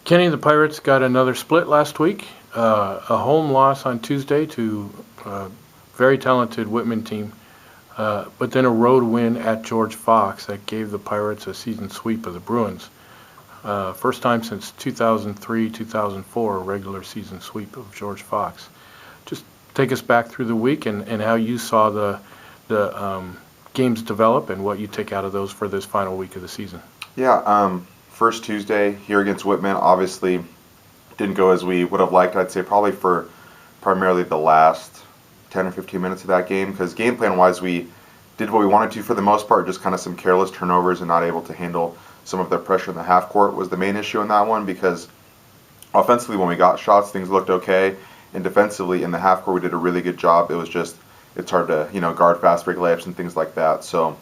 Kenny, the Pirates got another split last week. A home loss on Tuesday to a very talented Whitman team, but then a road win at George Fox that gave the Pirates a season sweep of the Bruins. First time since 2003, 2004, a regular season sweep of George Fox. Just take us back through the week and how you saw the games develop and what you take out of those for this final week of the season. Yeah, first Tuesday here against Whitman obviously didn't go as we would have liked. I'd say probably for primarily the last 10 or 15 minutes of that game, because game plan wise we did what we wanted to for the most part, just kind of some careless turnovers and not able to handle some of their pressure in the half court was the main issue in that one, because offensively when we got shots things looked okay, and defensively in the half court we did a really good job. It was just, it's hard to guard fast break layups and things like that, so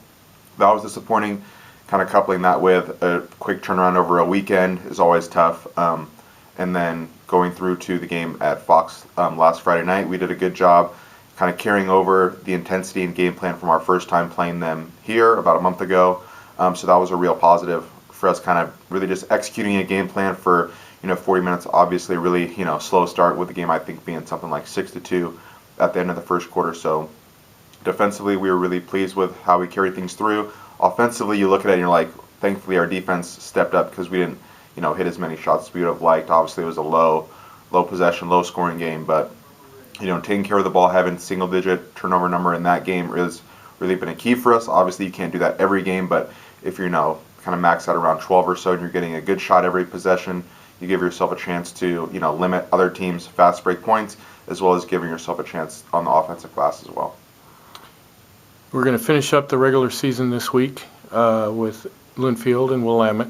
that was disappointing. Kind of coupling that with a quick turnaround over a weekend is always tough. And then going through to the game at Fox last Friday night, we did a good job kind of carrying over the intensity and game plan from our first time playing them here about a month ago. So that was a real positive for us, kind of really just executing a game plan for 40 minutes. Obviously, really slow start with the game I think being something like 6-2 at the end of the first quarter. So defensively, we were really pleased with how we carried things through. Offensively, you look at it and you're like, thankfully our defense stepped up because we didn't, hit as many shots as we would have liked. Obviously, it was a low possession, low scoring game, but taking care of the ball, having single-digit turnover number in that game has really been a key for us. Obviously, you can't do that every game, but if you're kind of max out around 12 or so and you're getting a good shot every possession, you give yourself a chance to limit other teams' fast break points, as well as giving yourself a chance on the offensive glass as well. We're going to finish up the regular season this week with Linfield and Willamette,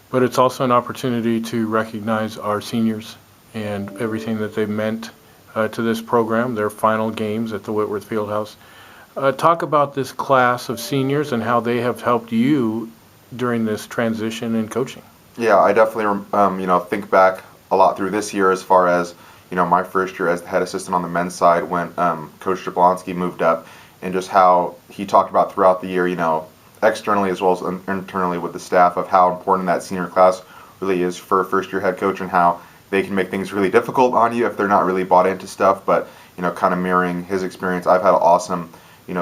but it's also an opportunity to recognize our seniors and everything that they've meant to this program, their final games at the Whitworth Fieldhouse. Talk about this class of seniors and how they have helped you during this transition in coaching. Yeah, I definitely think back a lot through this year as far as my first year as the head assistant on the men's side when Coach Jablonski moved up, and just how he talked about throughout the year, externally as well as internally with the staff, of how important that senior class really is for a first-year head coach and how they can make things really difficult on you if they're not really bought into stuff. But, kind of mirroring his experience, I've had an awesome,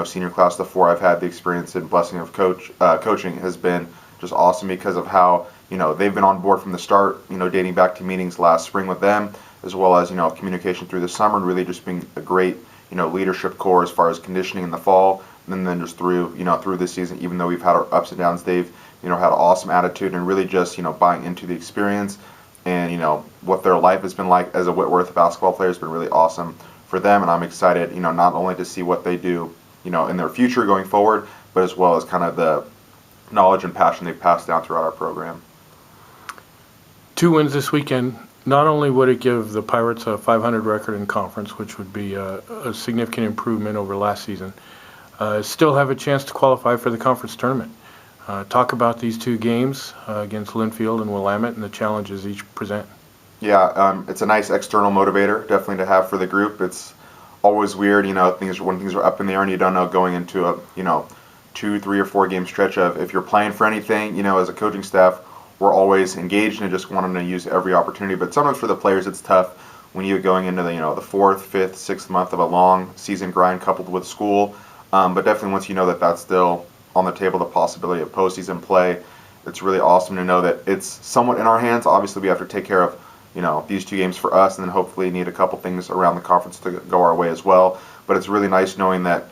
senior class. The four I've had the experience and blessing of coaching has been just awesome because of how, they've been on board from the start, dating back to meetings last spring with them, as well as, communication through the summer and really just being a great leadership core as far as conditioning in the fall, and then just through this season, even though we've had our ups and downs, they've had an awesome attitude and really just buying into the experience, and what their life has been like as a Whitworth basketball player has been really awesome for them, and I'm excited not only to see what they do in their future going forward, but as well as kind of the knowledge and passion they've passed down throughout our program. 2 wins this weekend. Not only would it give the Pirates a 500 record in conference, which would be a significant improvement over last season, still have a chance to qualify for the conference tournament. Talk about these 2 games against Linfield and Willamette and the challenges each present. Yeah, it's a nice external motivator, definitely to have for the group. It's always weird, when things are up in the air and you don't know going into a 2, 3, or 4 game stretch of if you're playing for anything. As a coaching staff, we're always engaged and just wanting to use every opportunity. But sometimes for the players, it's tough when you're going into the the 4th, 5th, 6th month of a long season grind coupled with school. But definitely once you know that that's still on the table, the possibility of postseason play, it's really awesome to know that it's somewhat in our hands. Obviously, we have to take care of these 2 games for us, and then hopefully need a couple things around the conference to go our way as well. But it's really nice knowing that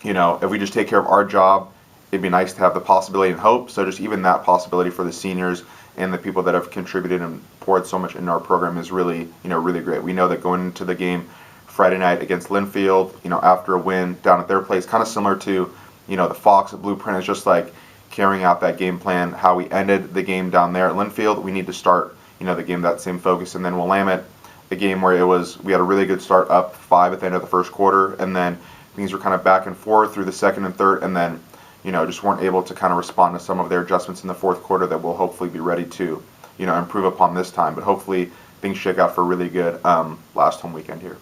if we just take care of our job, it'd be nice to have the possibility and hope. So just even that possibility for the seniors and the people that have contributed and poured so much into our program is really, really great. We know that going into the game Friday night against Linfield, after a win down at their place, kind of similar to, the Fox blueprint, is just like carrying out that game plan, how we ended the game down there at Linfield. We need to start, the game that same focus. And then Willamette, the game where we had a really good start, up 5 at the end of the first quarter, and then things were kind of back and forth through the second and third, and then just weren't able to kind of respond to some of their adjustments in the fourth quarter that we'll hopefully be ready to, improve upon this time. But hopefully things shake out for a really good last home weekend here.